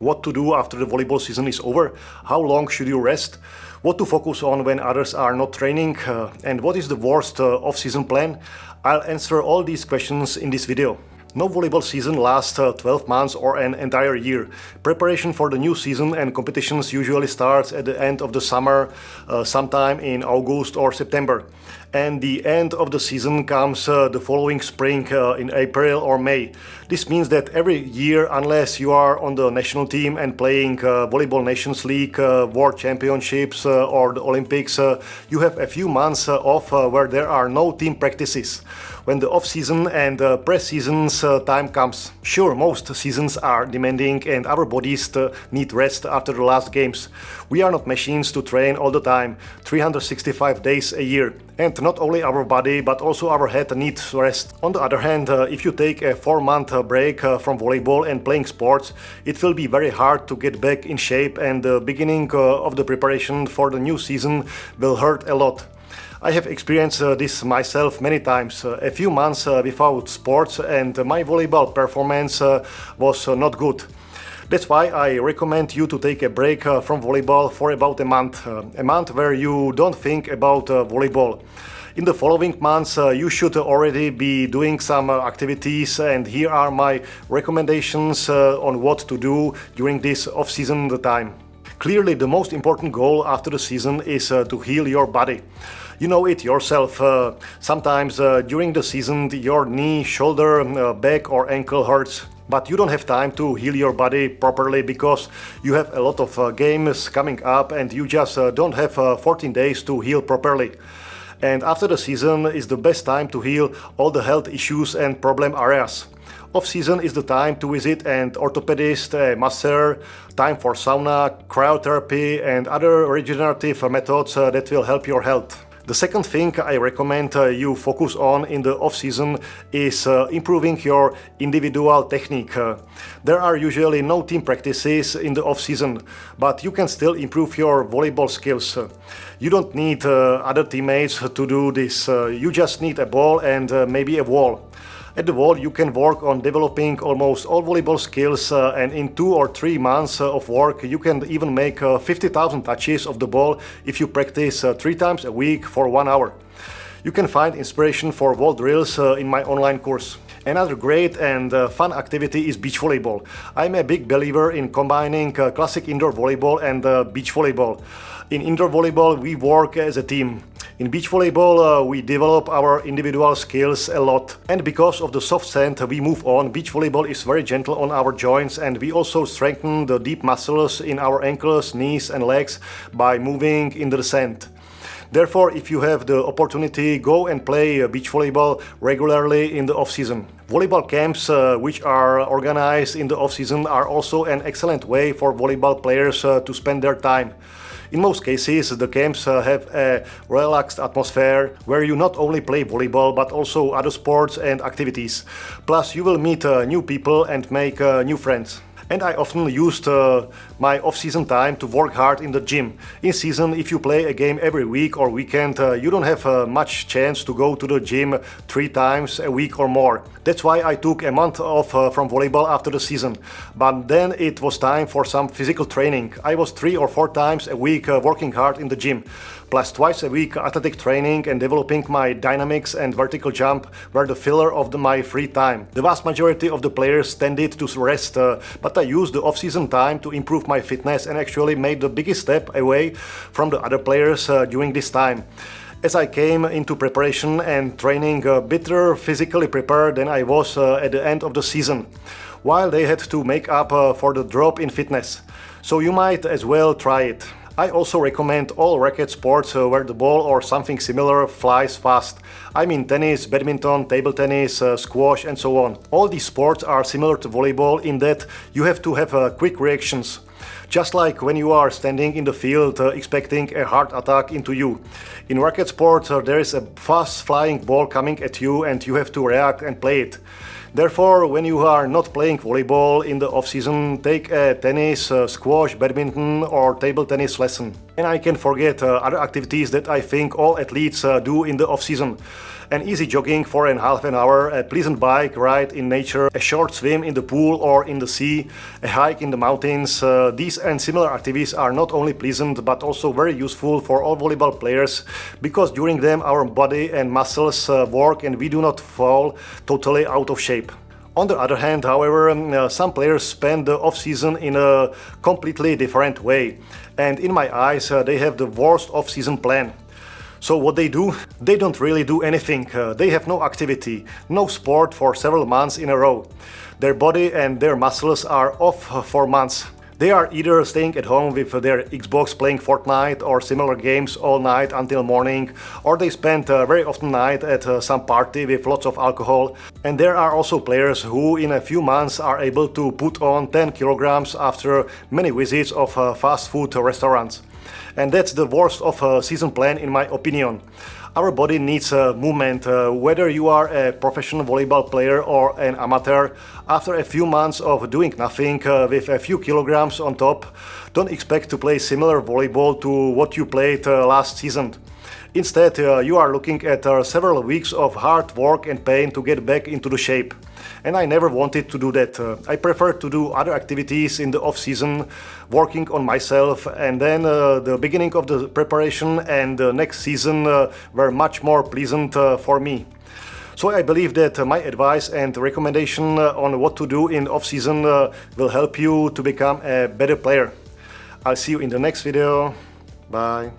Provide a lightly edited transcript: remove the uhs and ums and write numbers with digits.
What to do after the volleyball season is over, how long should you rest, what to focus on when others are not training, and what is the worst off-season plan? I'll answer all these questions in this video. No volleyball season lasts 12 months or an entire year. Preparation for the new season and competitions usually starts at the end of the summer, sometime in August or September. And the end of the season comes the following spring in April or May. This means that every year, unless you are on the national team and playing Volleyball Nations League, World Championships or the Olympics, you have a few months off where there are no team practices. When the off-season and pre-season's time comes. Sure, most seasons are demanding and our bodies need rest after the last games. We are not machines to train all the time, 365 days a year. And not only our body, but also our head needs rest. On the other hand, if you take a 4-month break from volleyball and playing sports, it will be very hard to get back in shape, and the beginning of the preparation for the new season will hurt a lot. I have experienced this myself many times. A few months without sports and my volleyball performance was not good. That's why I recommend you to take a break from volleyball for about a month where you don't think about volleyball. In the following months, you should already be doing some activities, and here are my recommendations on what to do during this off-season time. Clearly, the most important goal after the season is to heal your body. You know it yourself. Sometimes during the season your knee, shoulder, back or ankle hurts. But you don't have time to heal your body properly because you have a lot of games coming up and you just don't have 14 days to heal properly. And after the season is the best time to heal all the health issues and problem areas. Off-season is the time to visit an orthopedist, a masseur, time for sauna, cryotherapy and other regenerative methods that will help your health. The second thing I recommend you focus on in the off-season is improving your individual technique. There are usually no team practices in the off-season, but you can still improve your volleyball skills. You don't need other teammates to do this. You just need a ball and maybe a wall. At the wall you can work on developing almost all volleyball skills, and in 2 or 3 months of work you can even make 50,000 touches of the ball if you practice 3 times a week for 1 hour. You can find inspiration for wall drills in my online course. Another great and fun activity is beach volleyball. I'm a big believer in combining classic indoor volleyball and beach volleyball. In indoor volleyball we work as a team. In beach volleyball we develop our individual skills a lot, and because of the soft sand we move on, beach volleyball is very gentle on our joints, and we also strengthen the deep muscles in our ankles, knees and legs by moving in the sand. Therefore, if you have the opportunity, go and play beach volleyball regularly in the off-season. Volleyball camps, which are organized in the off-season, are also an excellent way for volleyball players to spend their time. In most cases, the camps have a relaxed atmosphere where you not only play volleyball but also other sports and activities. Plus, you will meet new people and make new friends. And I often used my off-season time to work hard in the gym. In season, if you play a game every week or weekend, you don't have much chance to go to the gym 3 times a week or more. That's why I took a month off from volleyball after the season. But then it was time for some physical training. I was 3 or 4 times a week working hard in the gym. Plus twice a week athletic training and developing my dynamics and vertical jump were the filler of my free time. The vast majority of the players tended to rest, but I used the off-season time to improve my fitness and actually made the biggest step away from the other players during this time. As I came into preparation and training better physically prepared than I was at the end of the season, while they had to make up for the drop in fitness. So you might as well try it. I also recommend all racket sports where the ball or something similar flies fast. I mean tennis, badminton, table tennis, squash and so on. All these sports are similar to volleyball in that you have to have quick reactions. Just like when you are standing in the field expecting a hard attack into you. In racket sports there is a fast flying ball coming at you and you have to react and play it. Therefore, when you are not playing volleyball in the off-season, take a tennis, squash, badminton or table tennis lesson. And I can forget other activities that I think all athletes do in the off-season. An easy jogging for half an hour, a pleasant bike ride in nature, a short swim in the pool or in the sea, a hike in the mountains. These and similar activities are not only pleasant but also very useful for all volleyball players, because during them our body and muscles work and we do not fall totally out of shape. On the other hand, however, some players spend the off-season in a completely different way, and in my eyes they have the worst off-season plan. So what they do? They don't really do anything. They have no activity, no sport for several months in a row. Their body and their muscles are off for months. They are either staying at home with their Xbox playing Fortnite or similar games all night until morning, or they spend very often night at some party with lots of alcohol. And there are also players who in a few months are able to put on 10 kilograms after many visits of fast food restaurants. And that's the worst of a season plan in my opinion. Our body needs movement, whether you are a professional volleyball player or an amateur. After a few months of doing nothing with a few kilograms on top, don't expect to play similar volleyball to what you played last season. Instead, you are looking at several weeks of hard work and pain to get back into the shape. And I never wanted to do that. I prefer to do other activities in the off-season, working on myself, and then the beginning of the preparation and the next season were much more pleasant for me. So I believe that my advice and recommendation on what to do in off-season will help you to become a better player. I'll see you in the next video. Bye.